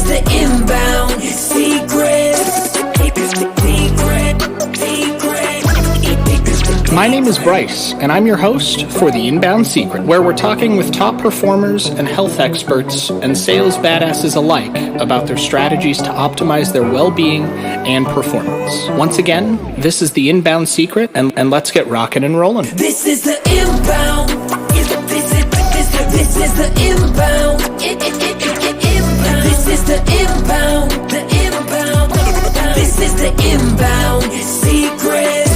the inbound secret. My name is Bryce, and I'm your host for The Inbound Secret, where we're talking with top performers and health experts and sales badasses alike about their strategies to optimize their well-being and performance. Once again, this is The Inbound Secret, and let's get rocking and rolling. This is the inbound. This is the inbound. This is the inbound. The inbound. This is the inbound secret.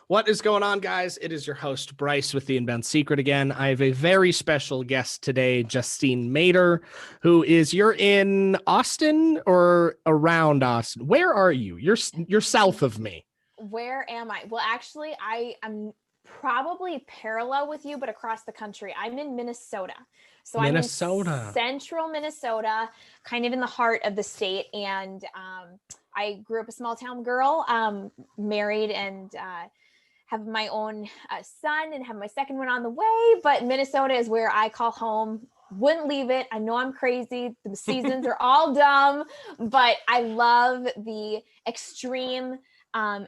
What is going on, guys? It is your host, Bryce, with The Inbound Secret again. I have a very special guest today, Justine Mader, who is, you're in Austin or around Austin? Where are you? You're south of me. Where am I? Well, actually, I am probably parallel with you, but across the country. I'm in Minnesota. So Minnesota. I'm in central Minnesota, kind of in the heart of the state. And I grew up a small town girl, married and have my own son and have my second one on the way. But Minnesota is where I call home. Wouldn't leave it. I know I'm crazy. The seasons are all dumb, but I love the extreme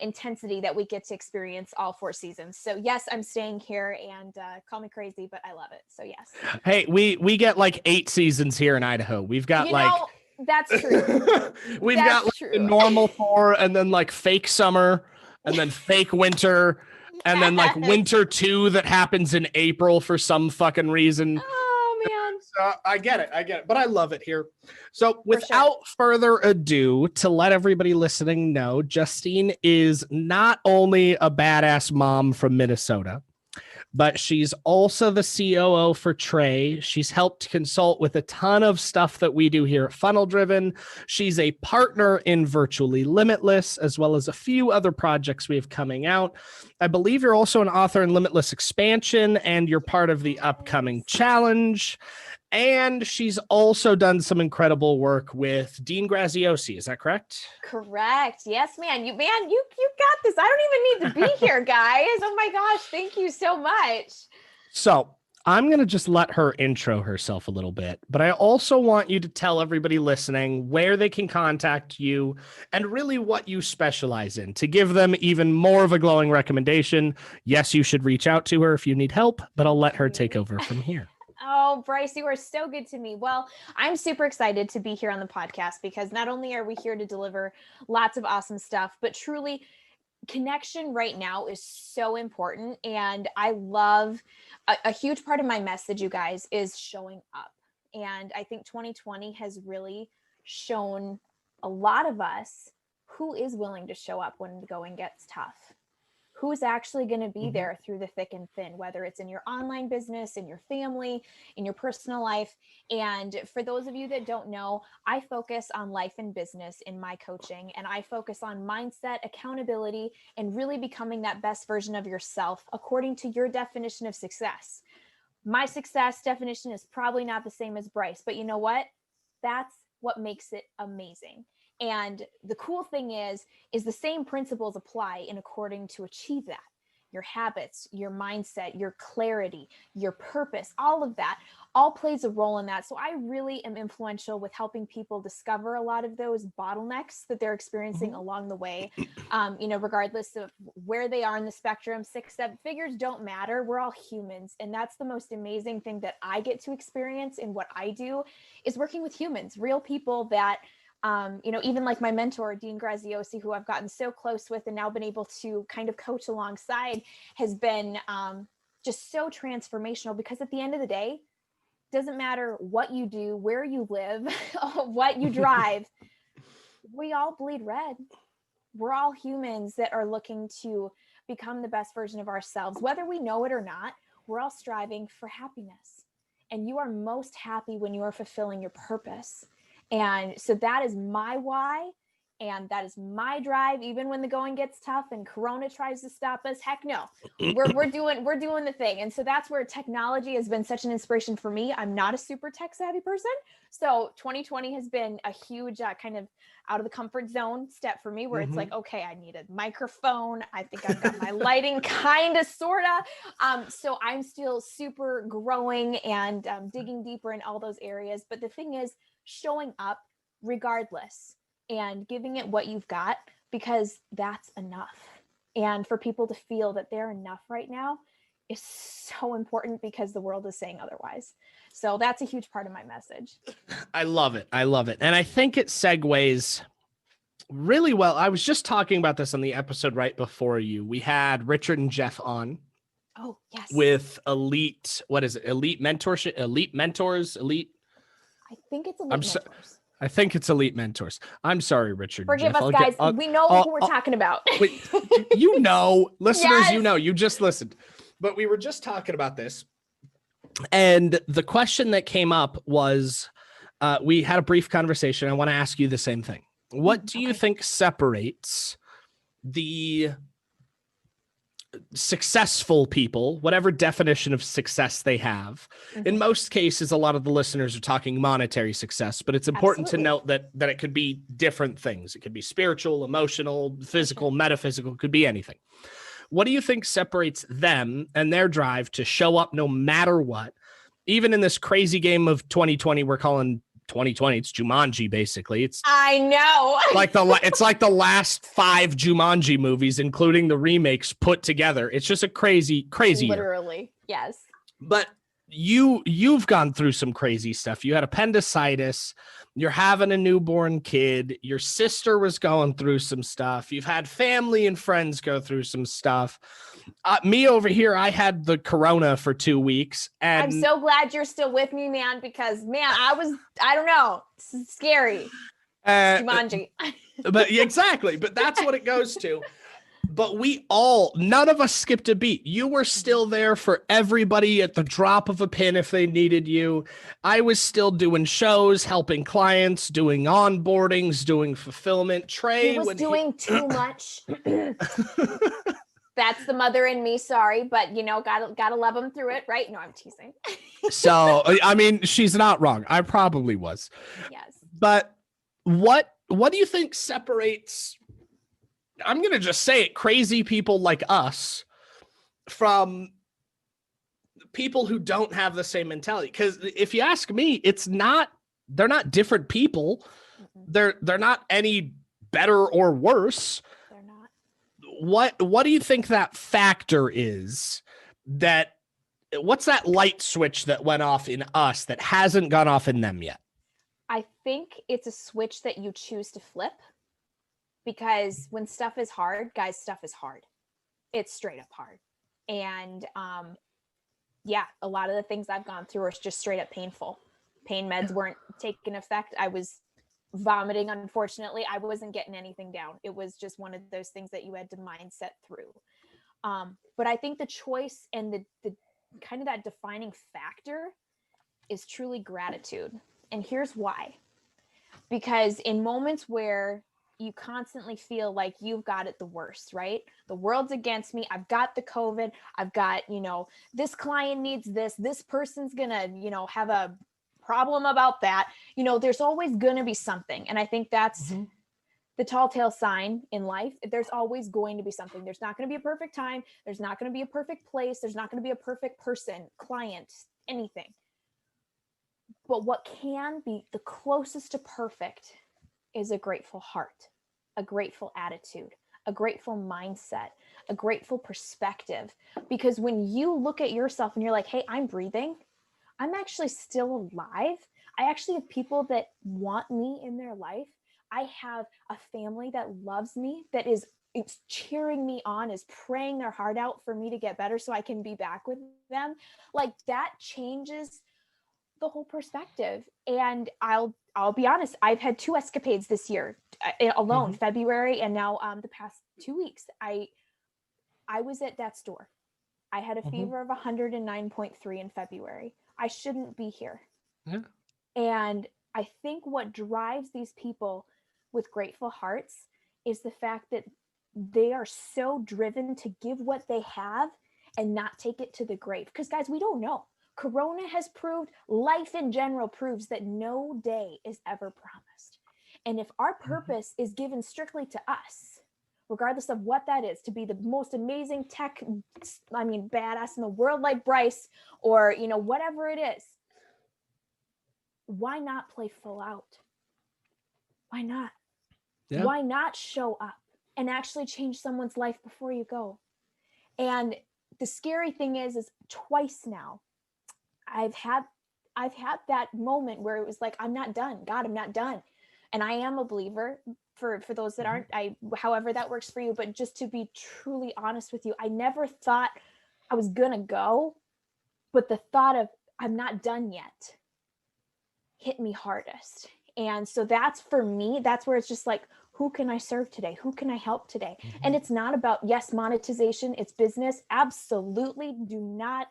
intensity that we get to experience all 4 seasons. So yes, I'm staying here, and call me crazy, but I love it. So yes. Hey, we get like 8 seasons here in Idaho. We've got that's true. We've got like the normal 4, and then like fake summer, and then fake winter, and then like winter 2 that happens in April for some fucking reason. Oh man. So I get it. But I love it here. So without further ado, to let everybody listening know, Justine is not only a badass mom from Minnesota, but she's also the COO for Trey. She's helped consult with a ton of stuff that we do here at Funnel Driven. She's a partner in Virtually Limitless, as well as a few other projects we have coming out. I believe you're also an author in Limitless Expansion, and you're part of the upcoming challenge. And she's also done some incredible work with Dean Graziosi. Is that correct? Correct. Yes, man. You got this. I don't even need to be here, guys. Oh my gosh. Thank you so much. So I'm going to just let her intro herself a little bit, but I also want you to tell everybody listening where they can contact you and really what you specialize in to give them even more of a glowing recommendation. Yes, you should reach out to her if you need help, but I'll let her take over from here. Oh, Bryce, you are so good to me. Well, I'm super excited to be here on the podcast because not only are we here to deliver lots of awesome stuff, but truly connection right now is so important. And I love a huge part of my message, you guys, is showing up. And I think 2020 has really shown a lot of us who is willing to show up when the going gets tough. Who's actually going to be there through the thick and thin, whether it's in your online business, in your family, in your personal life. And for those of you that don't know, I focus on life and business in my coaching, and I focus on mindset, accountability, and really becoming that best version of yourself according to your definition of success. My success definition is probably not the same as Bryce, but you know what? That's what makes it amazing. And the cool thing is the same principles apply in according to achieve that. Your habits, your mindset, your clarity, your purpose, all of that all plays a role in that. So I really am influential with helping people discover a lot of those bottlenecks that they're experiencing along the way. Regardless of where they are in the spectrum, 6, 7 figures don't matter. We're all humans. And that's the most amazing thing that I get to experience in what I do is working with humans, real people that even like my mentor, Dean Graziosi, who I've gotten so close with and now been able to kind of coach alongside, has been just so transformational because at the end of the day, it doesn't matter what you do, where you live, what you drive, we all bleed red. We're all humans that are looking to become the best version of ourselves. Whether we know it or not, we're all striving for happiness. And you are most happy when you are fulfilling your purpose. And so that is my why. And that is my drive, even when the going gets tough and Corona tries to stop us. Heck no, we're doing the thing. And so that's where technology has been such an inspiration for me. I'm not a super tech savvy person. So 2020 has been a huge kind of out of the comfort zone step for me, where it's like, okay, I need a microphone. I think I've got my lighting kind of, sort of. So I'm still super growing and digging deeper in all those areas. But the thing is, showing up regardless and giving it what you've got, because that's enough. And for people to feel that they're enough right now is so important, because the world is saying otherwise. So that's a huge part of my message. I love it. I love it. And I think it segues really well. I was just talking about this on the episode right before you. We had Richard and Jeff on. Oh, yes. With elite, what is it? Elite mentorship, elite mentors, elite. I think it's elite mentors. I think it's elite mentors. I'm sorry, Richard. Forgive Jeff. us, guys. We know who we're talking about. Wait, you know, listeners, Yes. you just listened. But we were just talking about this. And the question that came up was, we had a brief conversation. I want to ask you the same thing. What do you think separates the successful people, whatever definition of success they have? In most cases, a lot of the listeners are talking monetary success, but it's important to note that it could be different things. It could be spiritual, emotional, physical, metaphysical, it could be anything. What do you think separates them and their drive to show up no matter what? Even in this crazy game of 2020, we're calling 2020, it's Jumanji, basically. I know. It's like the last 5 Jumanji movies, including the remakes, put together. It's just a crazy year. Literally, yes. But you've gone through some crazy stuff. You had appendicitis. You're having a newborn kid. Your sister was going through some stuff. You've had family and friends go through some stuff. Me over here, I had the corona for 2 weeks. And I'm so glad you're still with me, man, because, man, I don't know. It's scary. Jumanji. But exactly. But that's what it goes to. But none of us skipped a beat. You were still there for everybody at the drop of a pin if they needed you. I was still doing shows, helping clients, doing onboardings, doing fulfillment. Trey he was doing too much. That's the mother in me, sorry, but gotta love him through it, right? No, I'm teasing. So, I mean, she's not wrong. I probably was. Yes. But what do you think separates, I'm going to just say it, crazy people like us from people who don't have the same mentality? Because if you ask me, they're not different people. They're not any better or worse. They're not. What do you think that factor is? What's that light switch that went off in us that hasn't gone off in them yet? I think it's a switch that you choose to flip. Because when stuff is hard, guys, stuff is hard. It's straight up hard. And a lot of the things I've gone through are just straight up painful. Pain meds weren't taking effect. I was vomiting, unfortunately. I wasn't getting anything down. It was just one of those things that you had to mindset through. But I think the choice and the kind of that defining factor is truly gratitude. And here's why. Because in moments where you constantly feel like you've got it the worst, right? The world's against me. I've got the COVID. I've got, this client needs this person's gonna, have a problem about that. There's always gonna be something. And I think that's the tall tale sign in life. There's always going to be something. There's not going to be a perfect time. There's not going to be a perfect place. There's not going to be a perfect person, client, anything. But what can be the closest to perfect is a grateful heart, a grateful attitude, a grateful mindset, a grateful perspective. Because when you look at yourself and you're like, hey, I'm breathing, I'm actually still alive. I actually have people that want me in their life. I have a family that loves me, that is cheering me on, is praying their heart out for me to get better so I can be back with them. Like, that changes the whole perspective. And I'll be honest, I've had 2 escapades this year alone, February, and now the past 2 weeks. I was at death's door. I had a fever of 109.3 in February. I shouldn't be here. Yeah. And I think what drives these people with grateful hearts is the fact that they are so driven to give what they have and not take it to the grave. Because guys, we don't know. Corona has proved, life in general proves that no day is ever promised. And if our purpose is given strictly to us, regardless of what that is, to be the most amazing badass in the world like Bryce, or, whatever it is, why not play full out? Why not? Yeah. Why not show up and actually change someone's life before you go? And the scary thing is twice now, I've had that moment where it was like, I'm not done. God, I'm not done. And I am a believer for those that aren't, however that works for you. But just to be truly honest with you, I never thought I was going to go, but the thought of I'm not done yet hit me hardest. And so that's, for me, that's where it's just like, who can I serve today? Who can I help today? And it's not about, yes, monetization, it's business. Absolutely do not.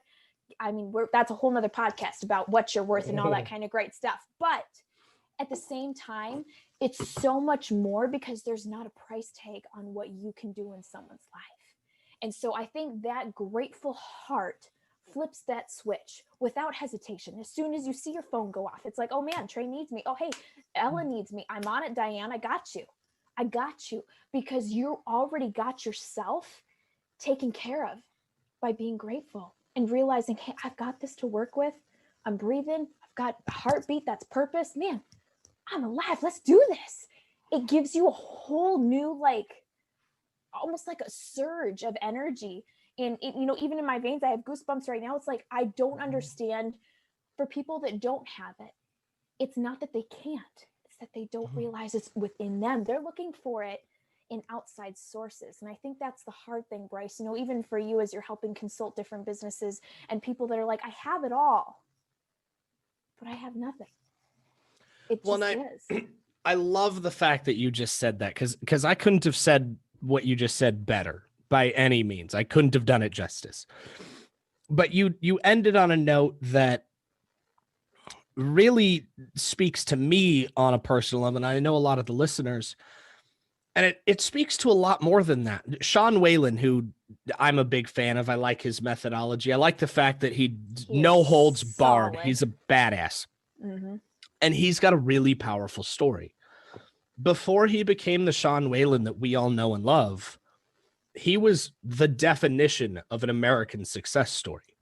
That's a whole nother podcast about what you're worth and all that kind of great stuff. But at the same time, it's so much more because there's not a price tag on what you can do in someone's life. And so I think that grateful heart flips that switch without hesitation. As soon as you see your phone go off, it's like, oh man, Trey needs me. Oh, hey, Ella needs me. I'm on it, Diane. I got you. Because you already got yourself taken care of by being grateful and realizing, hey, I've got this to work with. I'm breathing. I've got a heartbeat. That's purpose. Man, I'm alive. Let's do this. It gives you a whole new, almost like a surge of energy. And even in my veins, I have goosebumps right now. It's like, I don't understand, for people that don't have it, it's not that they can't, it's that they don't realize it's within them. They're looking for it in outside sources. And I think that's the hard thing, Bryce, even for you as you're helping consult different businesses and people that are like, I have it all, but I have nothing. It just is. I love the fact that you just said that, because I couldn't have said what you just said better by any means. I couldn't have done it justice. But you ended on a note that really speaks to me on a personal level, and I know a lot of the listeners, and it speaks to a lot more than that. Sean Whalen, who I'm a big fan of, I like his methodology. I like the fact that he no holds barred. He's a badass. And he's got a really powerful story. Before he became the Sean Whalen that we all know and love, he was the definition of an American success story.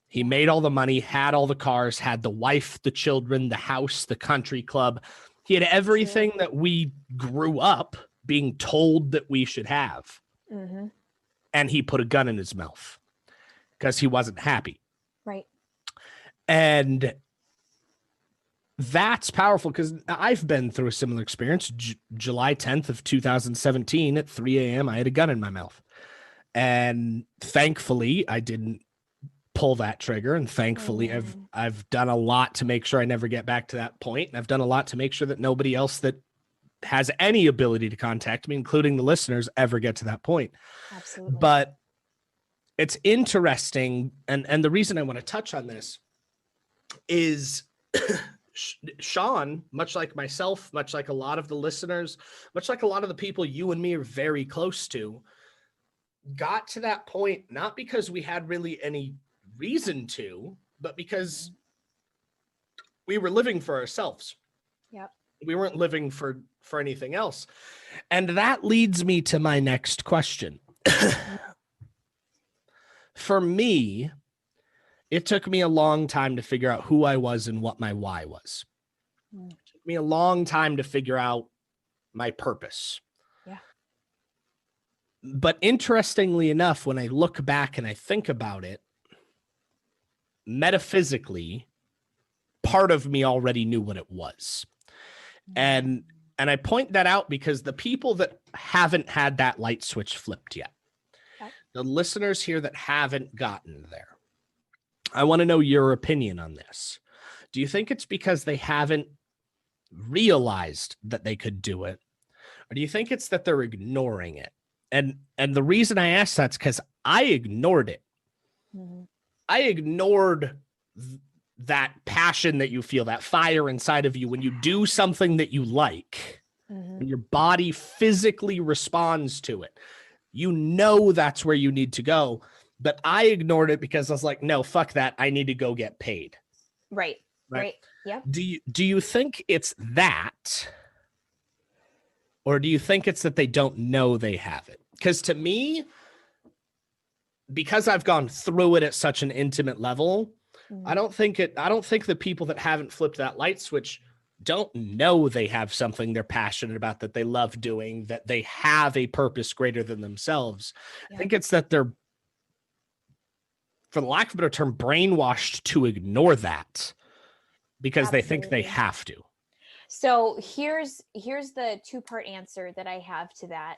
He made all the money, had all the cars, had the wife, the children, the house, the country club. He had everything that we grew up being told that we should have. And he put a gun in his mouth because he wasn't happy. Right. And that's powerful, because I've been through a similar experience. July 10th of 2017 at 3 a.m., I had a gun in my mouth. And thankfully, I didn't pull that trigger. And thankfully, I've done a lot to make sure I never get back to that point. And I've done a lot to make sure that nobody else that has any ability to contact me, including the listeners, ever get to that point. Absolutely. But it's interesting. And the reason I want to touch on this is Sean, much like myself, much like a lot of the listeners, much like a lot of the people you and me are very close to, got to that point not because we had really any reason to, but because we were living for ourselves. Yep. We weren't living for anything else. And that leads me to my next question. For me, it took me a long time to figure out who I was and what my why was. It took me a long time to figure out my purpose. Yeah. But interestingly enough, when I look back and I think about it, metaphysically, part of me already knew what it was. And I point that out because the people that haven't had that light switch flipped yet, the listeners here that haven't gotten there, I want to know your opinion on this. Do you think it's because they haven't realized that they could do it? Or do you think it's that they're ignoring it? And the reason I ask that's because I ignored it. I ignored that passion that you feel, that fire inside of you when you do something that you like. When your body physically responds to it, you know that's where you need to go. But I ignored it because I was like, no, fuck that. I need to go get paid. Right. Yep. Do you think it's that? Or do you think it's that they don't know they have it? Because to me, because I've gone through it at such an intimate level, I don't think the people that haven't flipped that light switch don't know they have something they're passionate about, that they love doing, that they have a purpose greater than themselves. Yeah. I think it's that they're, for the lack of a better term, brainwashed to ignore that because they think they have to. So here's the two-part answer that I have to that.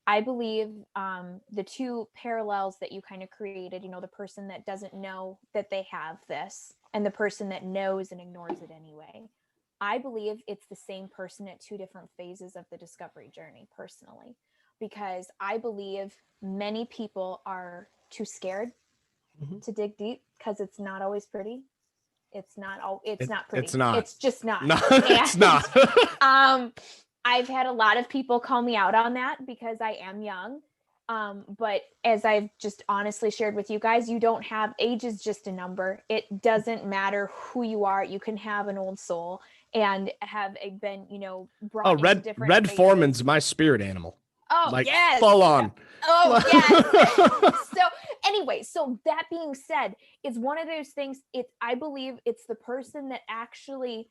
I believe the two parallels that you kind of created, the person that doesn't know that they have this and the person that knows and ignores it anyway. I believe it's the same person at two different phases of the discovery journey, personally, because I believe many people are too scared to dig deep because it's not always pretty. It's not pretty. It's not. It's just not. No, it's not. I've had a lot of people call me out on that because I am young. But as I've just honestly shared with you guys, age is just a number. It doesn't matter who you are. You can have an old soul and have been, brought into different Red phases. Foreman's my spirit animal. Oh, like, yes. Full on. Oh, yes. So anyway, so that being said, it's one of those things. I believe it's the person that actually,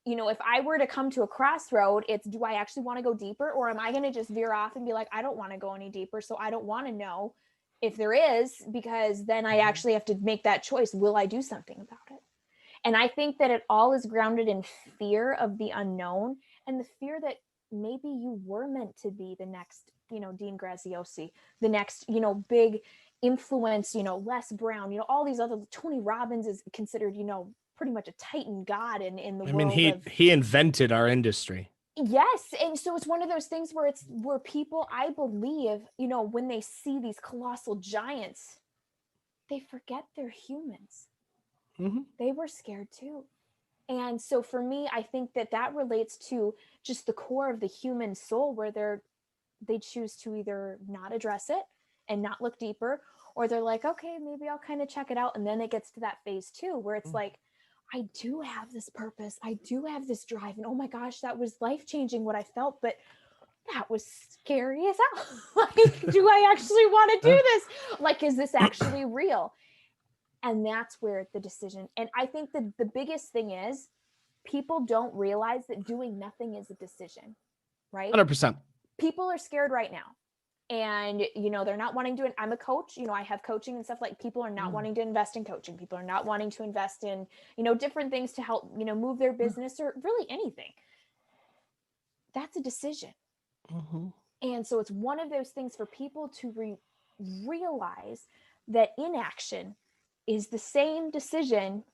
if I were to come to a crossroad, do I actually want to go deeper, or am I going to just veer off and be like, I don't want to go any deeper. So I don't want to know if there is, because then I actually have to make that choice. Will I do something about it? And I think that it all is grounded in fear of the unknown and the fear that maybe you were meant to be the next, Dean Graziosi, the next, big influence, Les Brown, all these other, Tony Robbins is considered, pretty much a titan god in the world. I mean, he invented our industry. Yes. And so it's one of those things where people, I believe, when they see these colossal giants, they forget they're humans. Mm-hmm. They were scared too. And so for me, I think that relates to just the core of the human soul, where they choose to either not address it and not look deeper, or they're like, okay, maybe I'll kind of check it out. And then it gets to that phase two, where it's like, I do have this purpose. I do have this drive. And oh my gosh, that was life-changing what I felt, but that was scary as hell. Like, do I actually want to do this? Like, is this actually real? And that's where the decision, and I think that the biggest thing is people don't realize that doing nothing is a decision, right? 100%. People are scared right now. And, they're not wanting to, I'm a coach, I have coaching and stuff, like people are not wanting to invest in coaching. People are not wanting to invest in, different things to help, move their business or really anything. That's a decision. Mm-hmm. And so it's one of those things for people to realize that inaction is the same decision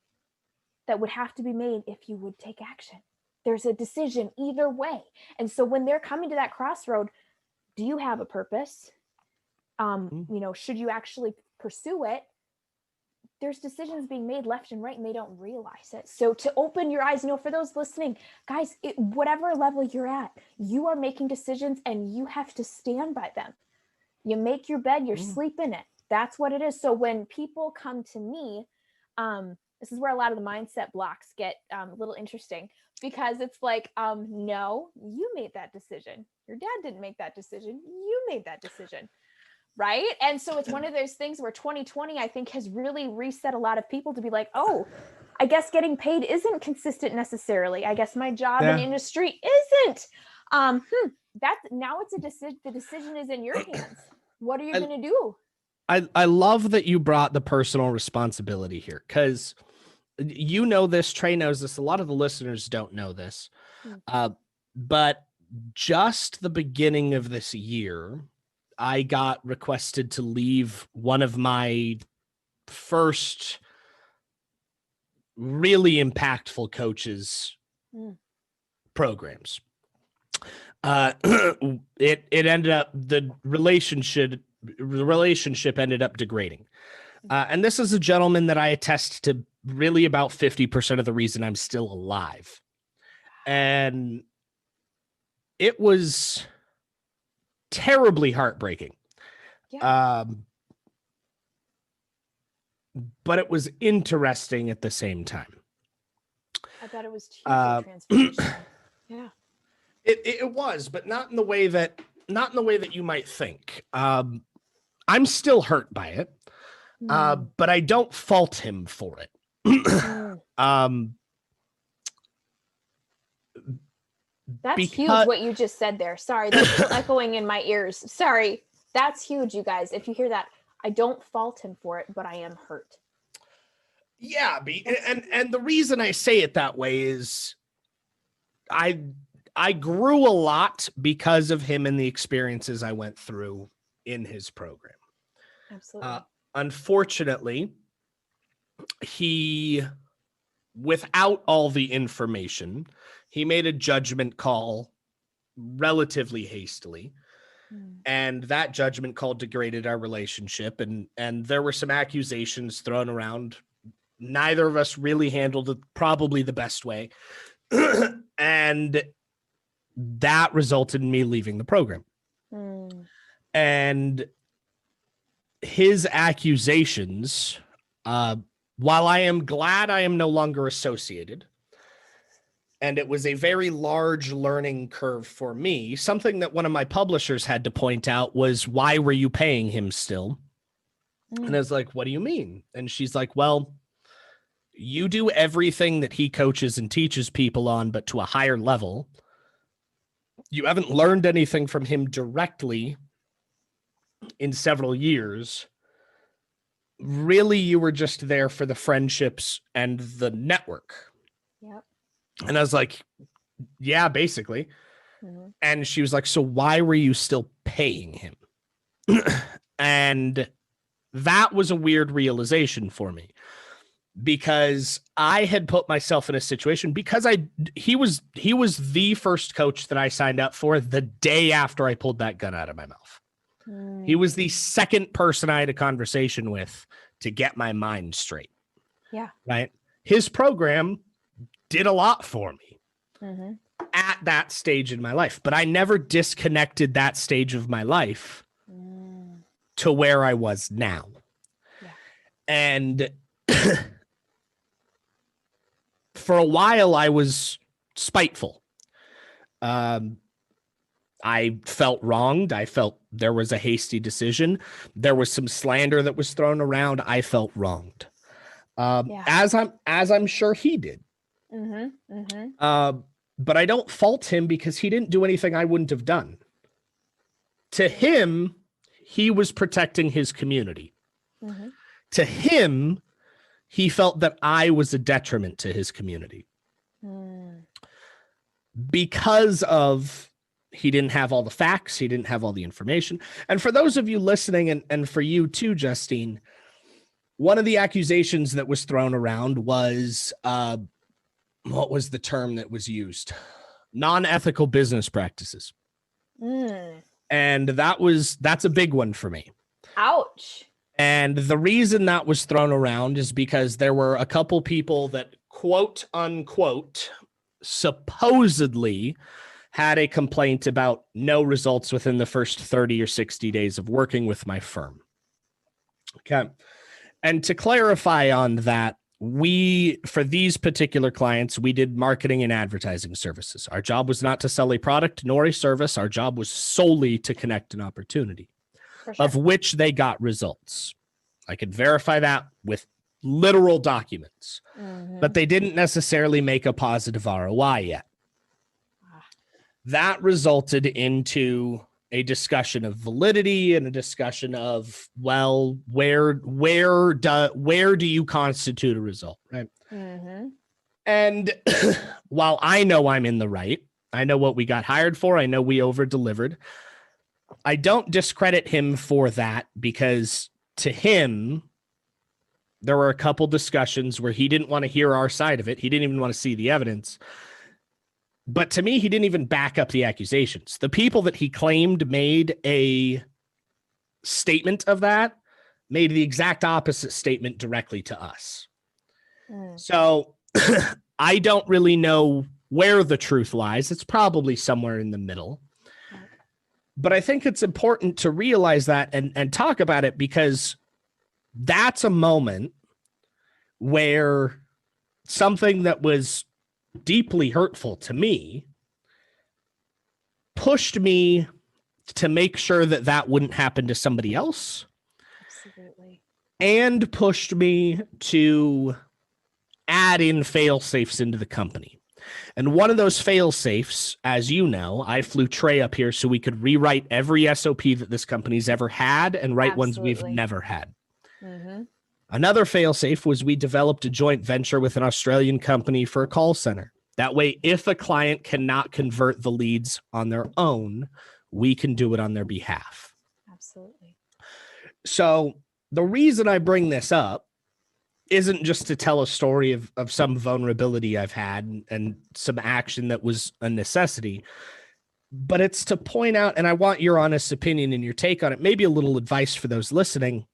that would have to be made if you would take action. There's a decision either way. And so when they're coming to that crossroad, do you have a purpose? Should you actually pursue it? There's decisions being made left and right, and they don't realize it. So to open your eyes, for those listening, guys, whatever level you're at, you are making decisions and you have to stand by them. You make your bed, you sleep in it. That's what it is. So when people come to me, this is where a lot of the mindset blocks get a little interesting, because it's like, no, you made that decision. Your dad didn't make that decision. You made that decision. Right. And so it's one of those things where 2020, I think, has really reset a lot of people to be like, oh, I guess getting paid isn't consistent necessarily. I guess my job in industry isn't. That's now it's a decision. The decision is in your hands. What are you going to do? I love that you brought the personal responsibility here, because this, Trey knows this. A lot of the listeners don't know this, but just the beginning of this year, I got requested to leave one of my first really impactful coaches programs. It ended up, the relationship ended up degrading. And this is a gentleman that I attest to really about 50% of the reason I'm still alive. And it was terribly heartbreaking. Yeah. But it was interesting at the same time. I bet it was hugely transformational. Yeah. It was, but not in the way that you might think. I'm still hurt by it, but I don't fault him for it. That's huge what you just said there. Sorry, that's still echoing in my ears. Sorry. That's huge, you guys. If you hear that, I don't fault him for it, but I am hurt. Yeah, and the reason I say it that way is I grew a lot because of him and the experiences I went through in his program. Absolutely. Unfortunately, he, without all the information, he made a judgment call relatively hastily. And that judgment call degraded our relationship. And there were some accusations thrown around. Neither of us really handled it probably the best way. And that resulted in me leaving the program. And his accusations, while I am glad I am no longer associated, and it was a very large learning curve for me, something that one of my publishers had to point out was, why were you paying him still? And I was like, what do you mean? And she's like, well, you do everything that he coaches and teaches people on, but to a higher level. You haven't learned anything from him directly in several years. Really, you were just there for the friendships and the network. Yep. And I was like, yeah, basically. And she was like, so why were you still paying him? And that was a weird realization for me, because I had put myself in a situation, because he was the first coach that I signed up for the day after I pulled that gun out of my mouth. He was the second person I had a conversation with to get my mind straight. Yeah. Right. His program did a lot for me at that stage in my life, but I never disconnected that stage of my life to where I was now. Yeah. And for a while I was spiteful. I felt wronged. I felt there was a hasty decision. There was some slander that was thrown around. I felt wronged. As I'm sure he did. But I don't fault him, because he didn't do anything I wouldn't have done. To him, he was protecting his community. To him, he felt that I was a detriment to his community. Because of, he didn't have all the facts. He didn't have all the information. And for those of you listening, and for you too, Justine, one of the accusations that was thrown around was, what was the term that was used? Non-ethical business practices. And that's a big one for me. Ouch. And the reason that was thrown around is because there were a couple people that, quote unquote, supposedly had a complaint about no results within the first 30 or 60 days of working with my firm. Okay. And to clarify on that, for these particular clients, we did marketing and advertising services. Our job was not to sell a product nor a service. Our job was solely to connect an opportunity, of which they got results. I could verify that with literal documents, but they didn't necessarily make a positive ROI yet. That resulted into a discussion of validity and a discussion of, well, where do you constitute a result, right? And while I know I'm in the right, I know what we got hired for, I know we over-delivered, I don't discredit him for that, because to him, there were a couple discussions where he didn't want to hear our side of it. He didn't even want to see the evidence. But to me, he didn't even back up the accusations. The people that he claimed made a statement of that made the exact opposite statement directly to us. So I don't really know where the truth lies. It's probably somewhere in the middle. But I think it's important to realize that and talk about it, because that's a moment where something that was deeply hurtful to me pushed me to make sure that that wouldn't happen to somebody else. Absolutely. And pushed me to add in fail safes into the company. And one of those fail safes, as you know, I flew Trey up here so we could rewrite every SOP that this company's ever had and write ones we've never had. Mm-hmm. Another fail safe was we developed a joint venture with an Australian company for a call center. That way, if a client cannot convert the leads on their own, we can do it on their behalf. Absolutely. So the reason I bring this up isn't just to tell a story of some vulnerability I've had and some action that was a necessity, but it's to point out, and I want your honest opinion and your take on it, maybe a little advice for those listening,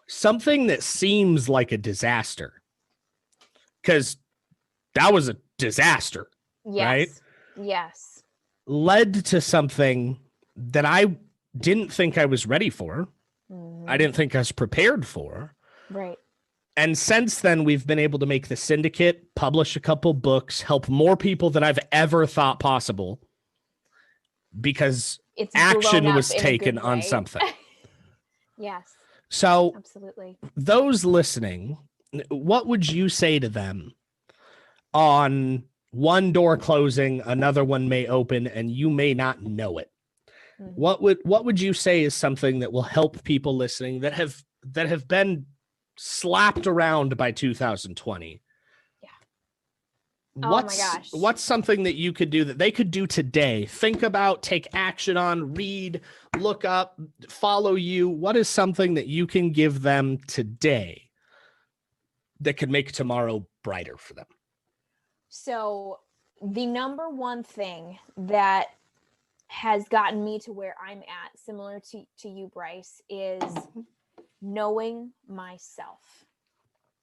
something that seems like a disaster, because that was a disaster, Yes. right? Yes. Led to something that I didn't think I was ready for. Mm-hmm. I didn't think I was prepared for. Right. And since then, we've been able to make the syndicate, publish a couple books, help more people than I've ever thought possible, because It's action was taken on something. Yes. So absolutely. Those listening, what would you say to them on one door closing, another one may open, and you may not know it? Mm-hmm. What would you say is something that will help people listening that have been slapped around by 2020? Yeah. Oh my gosh. What's something that you could do that they could do today? Think about, take action on, read, look up, follow you. What is something that you can give them today that could make tomorrow brighter for them? So the number one thing that has gotten me to where I'm at, similar to you, Bryce, is knowing myself.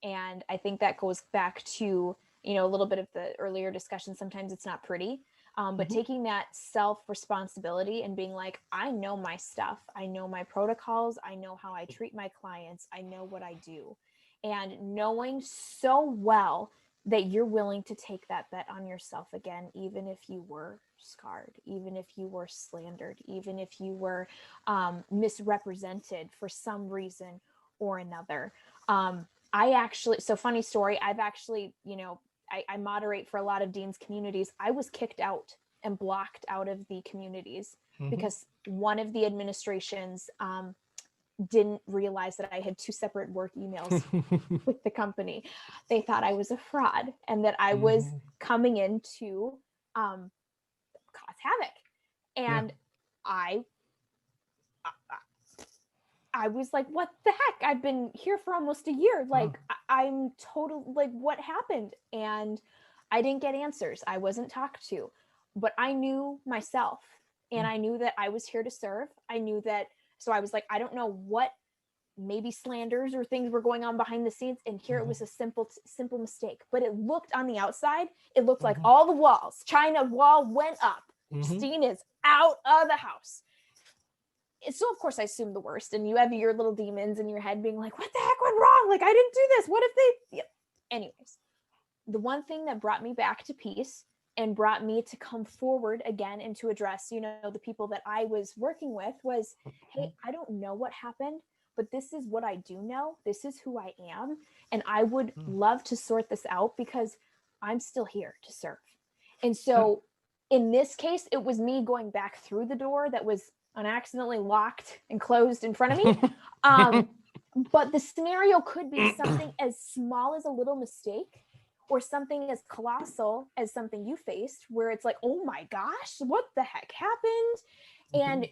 And I think that goes back to, a little bit of the earlier discussion. Sometimes it's not pretty, but taking that self-responsibility and being like, I know my stuff. I know my protocols. I know how I treat my clients. I know what I do. And knowing so well that you're willing to take that bet on yourself again, even if you were scarred, even if you were slandered, even if you were misrepresented for some reason or another. So funny story, I've actually, I moderate for a lot of deans communities. I was kicked out and blocked out of the communities because one of the administrations didn't realize that I had two separate work emails with the company. They thought I was a fraud and that I was coming in to cause havoc. And I was like, what the heck? I've been here for almost a year. Like, I'm total, like, what happened? And I didn't get answers. I wasn't talked to, but I knew myself and I knew that I was here to serve. I knew that. So I was like, I don't know what maybe slanders or things were going on behind the scenes. And here it was a simple mistake, but it looked on the outside. It looked like all the walls, China wall went up. Justine is out of the house. So of course I assumed the worst, and you have your little demons in your head being like, what the heck went wrong? Like, I didn't do this. What if they, anyways, the one thing that brought me back to peace and brought me to come forward again and to address, the people that I was working with was, hey, I don't know what happened, but this is what I do know. This is who I am. And I would love to sort this out because I'm still here to serve. And so in this case, it was me going back through the door that was unaccidentally locked and closed in front of me. But the scenario could be something as small as a little mistake or something as colossal as something you faced where it's like, oh my gosh, what the heck happened? And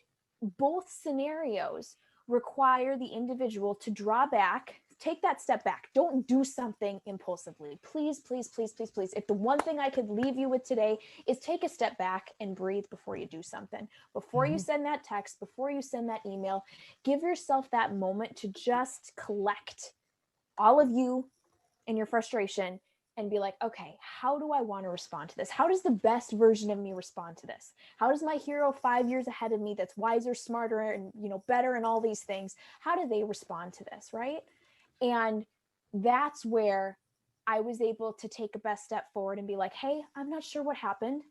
both scenarios require the individual to draw back, take that step back. Don't do something impulsively. Please, please, please, please, please. If the one thing I could leave you with today is take a step back and breathe before you do something. Before you send that text, before you send that email, give yourself that moment to just collect all of you and your frustration and be like, okay, how do I want to respond to this? How does the best version of me respond to this? How does my hero 5 years ahead of me that's wiser, smarter, and better and all these things, how do they respond to this, right? And that's where I was able to take a best step forward and be like, hey, I'm not sure what happened,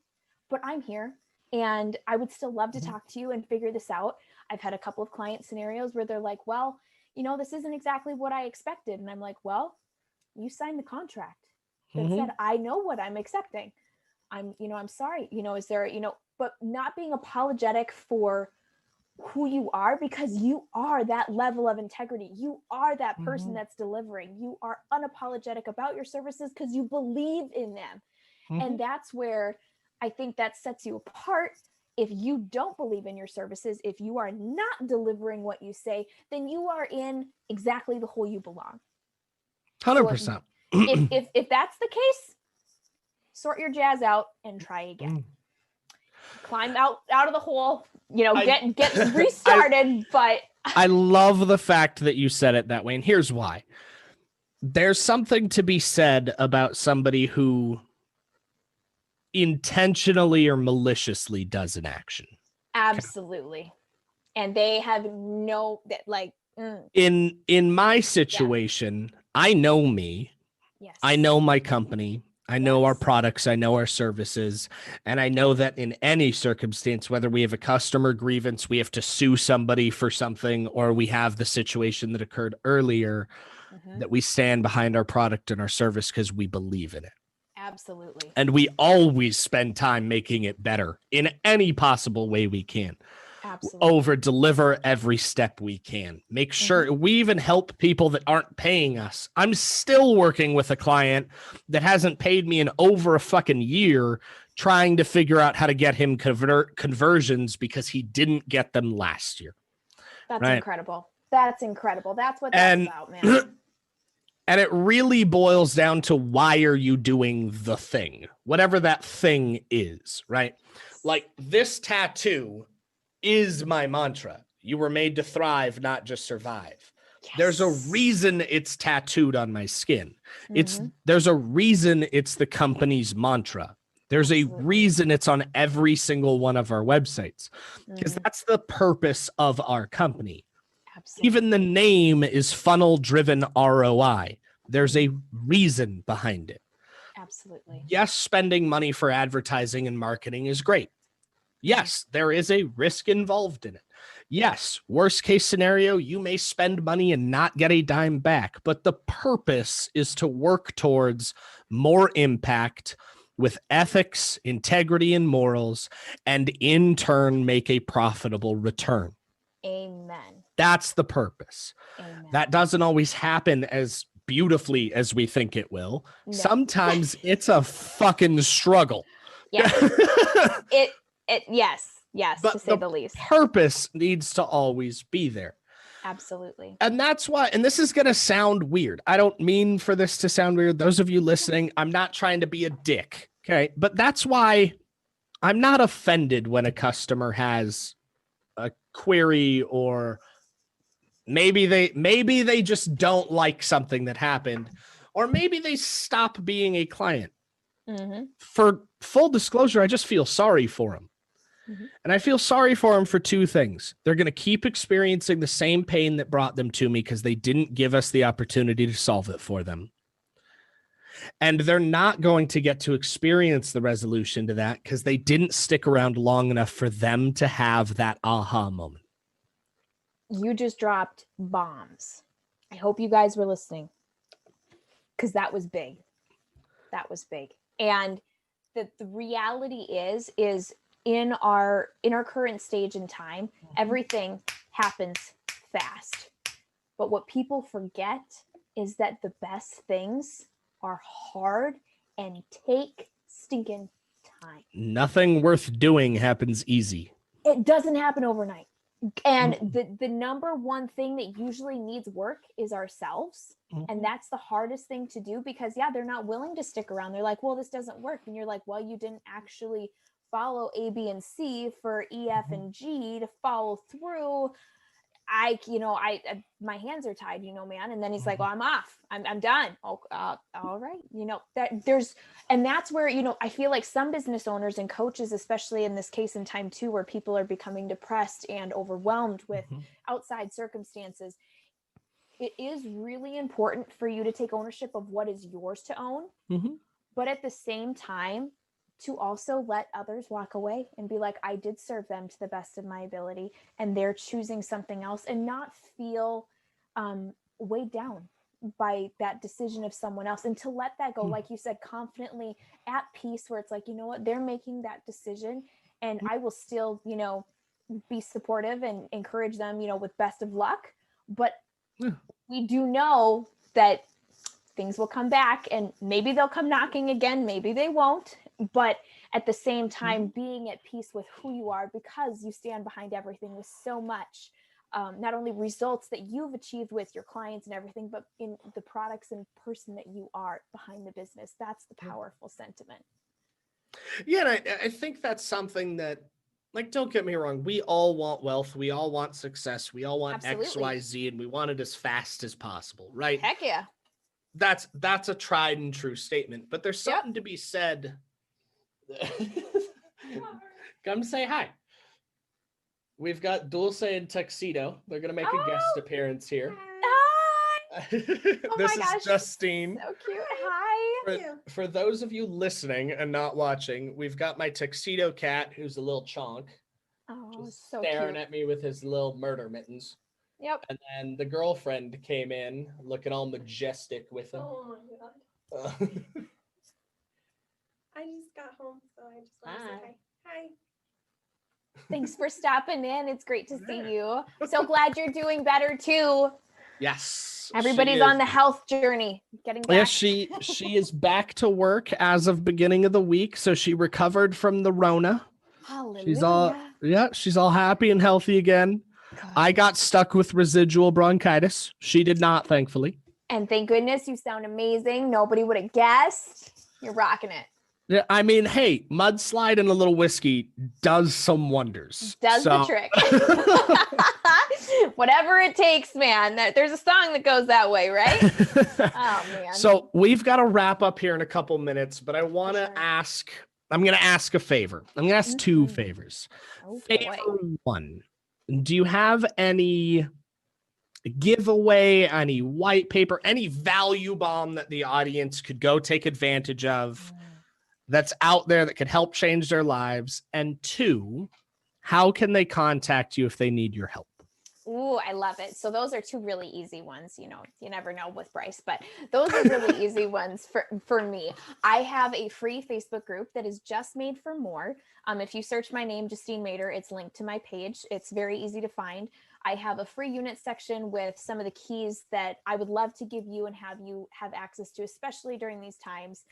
but I'm here. And I would still love to talk to you and figure this out. I've had a couple of client scenarios where they're like, well, this isn't exactly what I expected. And I'm like, well, you signed the contract that said, I know what I'm accepting. I'm sorry, is there, but not being apologetic for who you are, because you are that level of integrity. You are that person that's delivering. You are unapologetic about your services because you believe in them. And that's where I think that sets you apart. If you don't believe in your services, if you are not delivering what you say, then you are in exactly the hole you belong. 100%. So if that's the case, sort your jazz out and try again. Climb out of the hole, get restarted. But I love the fact that you said it that way. And here's why. There's something to be said about somebody who intentionally or maliciously does an action. Absolutely. And they have in my situation, I know me. Yes. I know my company. I know our products. I know our services. And I know that in any circumstance, whether we have a customer grievance, we have to sue somebody for something, or we have the situation that occurred earlier, that we stand behind our product and our service because we believe in it. Absolutely. And we always spend time making it better in any possible way we can. Absolutely. Over deliver every step we can. Make sure we even help people that aren't paying us. I'm still working with a client that hasn't paid me in over a fucking year, trying to figure out how to get him conversions because he didn't get them last year. That's incredible. That's incredible. That's what that's about, man. And it really boils down to, why are you doing the thing? Whatever that thing is, right? Like, this tattoo is my mantra. You were made to thrive, not just survive. Yes. There's a reason it's tattooed on my skin. There's a reason it's the company's mantra. There's a reason it's on every single one of our websites, because that's the purpose of our company. Absolutely. Even the name is funnel driven ROI. There's a reason behind it. Absolutely. Yes, spending money for advertising and marketing is great. Yes, there is a risk involved in it. Yes, worst case scenario, you may spend money and not get a dime back, but the purpose is to work towards more impact with ethics, integrity, and morals, and in turn make a profitable return. Amen. That's the purpose. Amen. That doesn't always happen as beautifully as we think it will. No. Sometimes it's a fucking struggle. Yeah. Yes, but to say the least. Purpose needs to always be there. Absolutely. And that's why, and this is going to sound weird. I don't mean for this to sound weird. Those of you listening, I'm not trying to be a dick. Okay. But that's why I'm not offended when a customer has a query, or maybe they just don't like something that happened, or maybe they stop being a client. For full disclosure, I just feel sorry for them. And I feel sorry for them for two things. They're going to keep experiencing the same pain that brought them to me because they didn't give us the opportunity to solve it for them. And they're not going to get to experience the resolution to that because they didn't stick around long enough for them to have that aha moment. You just dropped bombs. I hope you guys were listening, because that was big. That was big. And the reality is in our current stage in time, everything happens fast. But what people forget is that the best things are hard and take stinking time. Nothing worth doing happens easy. It doesn't happen overnight. And the number one thing that usually needs work is ourselves. And that's the hardest thing to do, because they're not willing to stick around. They're like, well, this doesn't work. And you're like, well, you didn't actually follow A, B, and C for E, F, and G to follow through. my hands are tied, man. And then he's like, well, I'm off. I'm done. Oh, all right. And that's where, I feel like some business owners and coaches, especially in this case in time too, where people are becoming depressed and overwhelmed with outside circumstances. It is really important for you to take ownership of what is yours to own, but at the same time, to also let others walk away and be like, I did serve them to the best of my ability, and they're choosing something else, and not feel weighed down by that decision of someone else, and to let that go, like you said, confidently at peace, where it's like, you know what, they're making that decision, and I will still, be supportive and encourage them, with best of luck. But we do know that things will come back, and maybe they'll come knocking again, maybe they won't. But at the same time, being at peace with who you are, because you stand behind everything with so much, not only results that you've achieved with your clients and everything, but in the products and person that you are behind the business. That's the powerful sentiment. Yeah. And I think that's something that, like, don't get me wrong, we all want wealth. We all want success. We all want Absolutely. X, Y, Z, and we want it as fast as possible, right? Heck yeah. That's a tried and true statement, but there's something to be said. Come say hi. We've got Dulce and Tuxedo. They're going to make a guest appearance here. Hi. This is Justine. So cute. Hi. For those of you listening and not watching, we've got my Tuxedo cat, who's a little chonk. Oh, just so staring cute. at me with his little murder mittens. Yep. And then the girlfriend came in looking all majestic with him. Oh my God. I just got home, so I just want to say hi. Hi. Thanks for stopping in. It's great to see you. So glad you're doing better too. Yes. Everybody's on the health journey, getting back. Yeah, she is back to work as of beginning of the week. So she recovered from the Rona. Hallelujah. She's all happy and healthy again. Good. I got stuck with residual bronchitis. She did not, thankfully. And thank goodness, you sound amazing. Nobody would have guessed. You're rocking it. Yeah, I mean, hey, mudslide and a little whiskey does some wonders. The trick. Whatever it takes, man. There's a song that goes that way, right? Oh, man. So we've got to wrap up here in a couple minutes, but I want to ask, I'm going to ask a favor. I'm going to ask two favors. Oh, Favor one, do you have any giveaway, any white paper, any value bomb that the audience could go take advantage of that's out there that could help change their lives? And two, how can they contact you if they need your help? Ooh, I love it. So those are two really easy ones. You never know with Bryce, but those are really easy ones for me. I have a free Facebook group that is just made for more. If you search my name, Justine Mader, it's linked to my page. It's very easy to find. I have a free unit section with some of the keys that I would love to give you and have you have access to, especially during these times.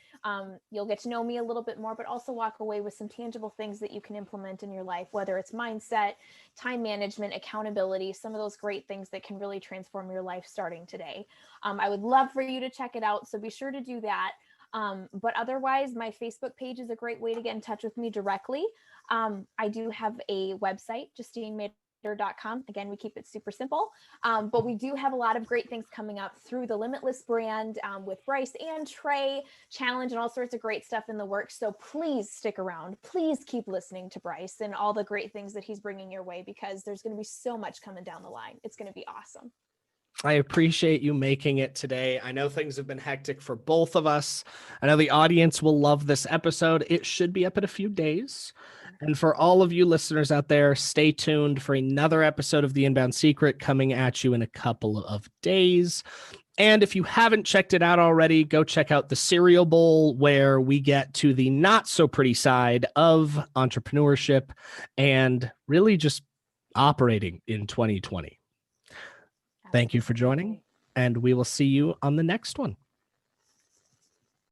You'll get to know me a little bit more, but also walk away with some tangible things that you can implement in your life, whether it's mindset, time management, accountability, some of those great things that can really transform your life starting today. I would love for you to check it out. So be sure to do that. But otherwise, my Facebook page is a great way to get in touch with me directly. I do have a website, JustineMader.com. Again, we keep it super simple, but we do have a lot of great things coming up through the Limitless brand with Bryce and Trey challenge and all sorts of great stuff in the works. So please stick around. Please keep listening to Bryce and all the great things that he's bringing your way, because there's going to be so much coming down the line. It's going to be awesome. I appreciate you making it today. I know things have been hectic for both of us. I know the audience will love this episode. It should be up in a few days. And for all of you listeners out there, stay tuned for another episode of The Inbound Secret coming at you in a couple of days. And if you haven't checked it out already, go check out the Cereal Bowl, where we get to the not so pretty side of entrepreneurship and really just operating in 2020. Thank you for joining, and we will see you on the next one.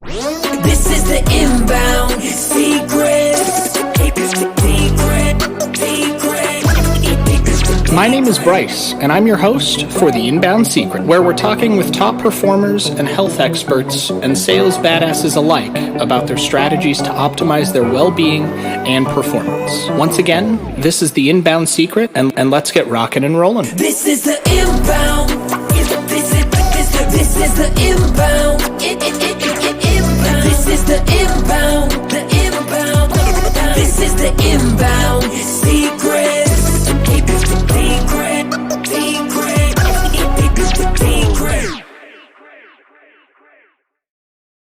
This is the Inbound Secret. Secret. My name is Bryce, and I'm your host for The Inbound Secret, where we're talking with top performers and health experts and sales badasses alike about their strategies to optimize their well-being and performance. Once again, this is The Inbound Secret, and let's get rocking and rolling. This is the inbound. This is the inbound. This is the inbound. This is the inbound.